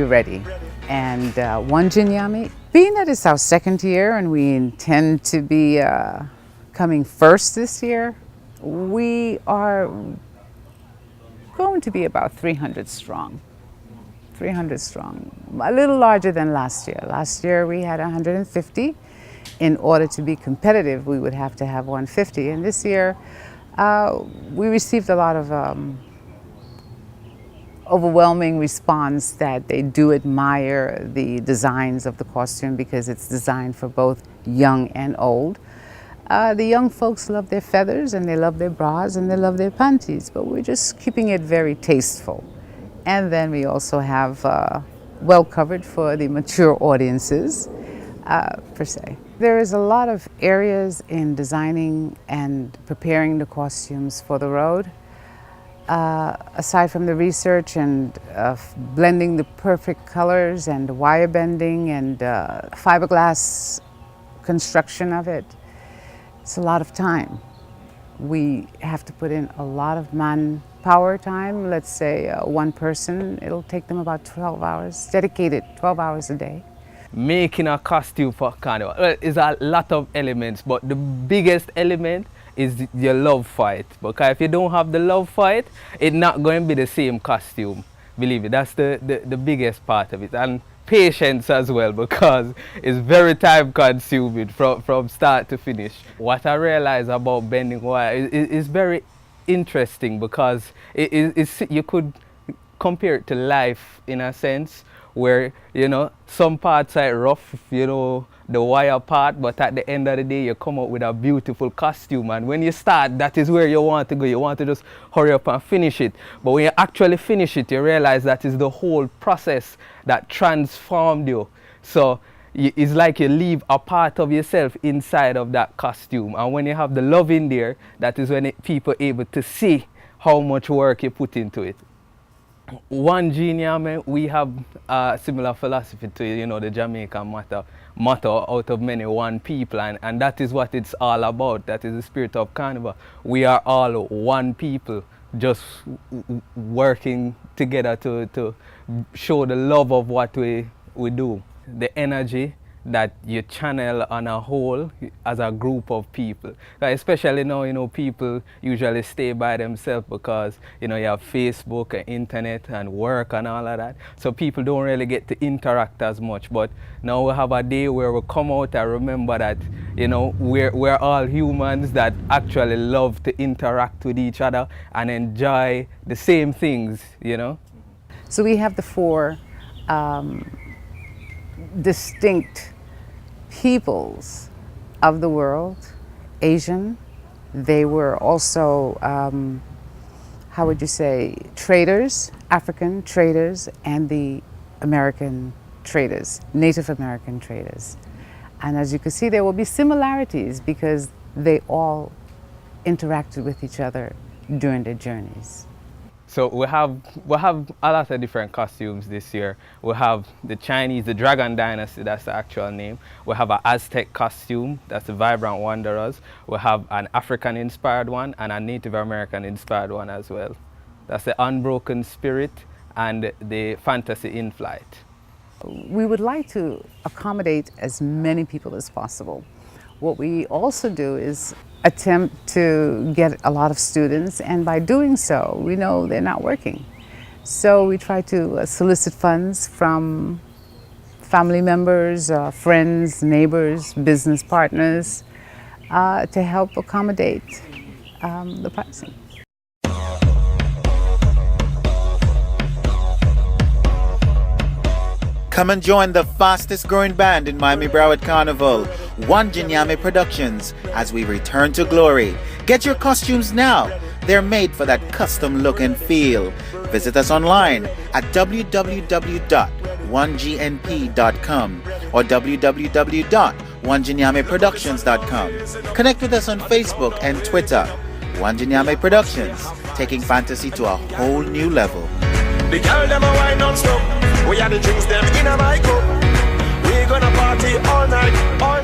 ready. And Nyame, being that it's our second year and we intend to be coming first this year, we are going to be about 300 strong. 300 strong, a little larger than last year. Last year we had 150. In order to be competitive, we would have to have 150. And this year, we received a lot of overwhelming response that they do admire the designs of the costume because it's designed for both young and old. The young folks love their feathers and they love their bras and they love their panties, but we're just keeping it very tasteful. And then we also have well covered for the mature audiences, per se. There is a lot of areas in designing and preparing the costumes for the road. Aside from the research and blending the perfect colors and the wire bending and fiberglass construction of it, it's a lot of time. We have to put in a lot of manpower time. Let's say one person, it'll take them about 12 hours, dedicated 12 hours a day. Making a costume for carnival, well, is a lot of elements, but the biggest element is your love for it. Because if you don't have the love for it, it's not going to be the same costume. Believe me, that's the biggest part of it. And patience as well, because it's very time consuming from start to finish. What I realize about bending wire is very interesting because you could compare it to life in a sense where, you know, some parts are rough, you know, the wire part, but at the end of the day you come up with a beautiful costume, and when you start, that is where you want to go. You want to just hurry up and finish it, but when you actually finish it, you realize that is the whole process that transformed you. So it's like you leave a part of yourself inside of that costume, and when you have the love in there, that is when people are able to see how much work you put into it. Nyame, we have a similar philosophy to, you know, the Jamaican motto, out of many, one people, and that is what it's all about. That is the spirit of carnival. We are all one people, just working together to show the love of what we do. The energy that you channel on a whole as a group of people. Especially now, you know, people usually stay by themselves because, you know, you have Facebook and internet and work and all of that. So people don't really get to interact as much. But now we have a day where we come out and remember that, you know, we're all humans that actually love to interact with each other and enjoy the same things, you know. So we have the four distinct peoples of the world. Asian, they were also, how would you say, traders, African traders, and the American traders, Native American traders. And as you can see, there will be similarities because they all interacted with each other during their journeys. So we have a lot of different costumes this year. We have the Chinese, the Dragon Dynasty, that's the actual name. We have an Aztec costume, that's the Vibrant Wanderers. We have an African-inspired one and a Native American-inspired one as well. That's the Unbroken Spirit and the Fantasy in Flight. We would like to accommodate as many people as possible. What we also do is attempt to get a lot of students, and by doing so, we know they're not working. So we try to solicit funds from family members, friends, neighbors, business partners, to help accommodate the pricing. Come and join the fastest growing band in Miami Broward Carnival, Nyame Productions, as we return to glory. Get your costumes now. They're made for that custom look and feel. Visit us online at www.1gnp.com or www.1nyameproductions.com. Connect with us on Facebook and Twitter. Nyame Productions, taking fantasy to a whole new level. The girl them a wine non-stop. We are the drinks them in a my cup. We gonna party all night, all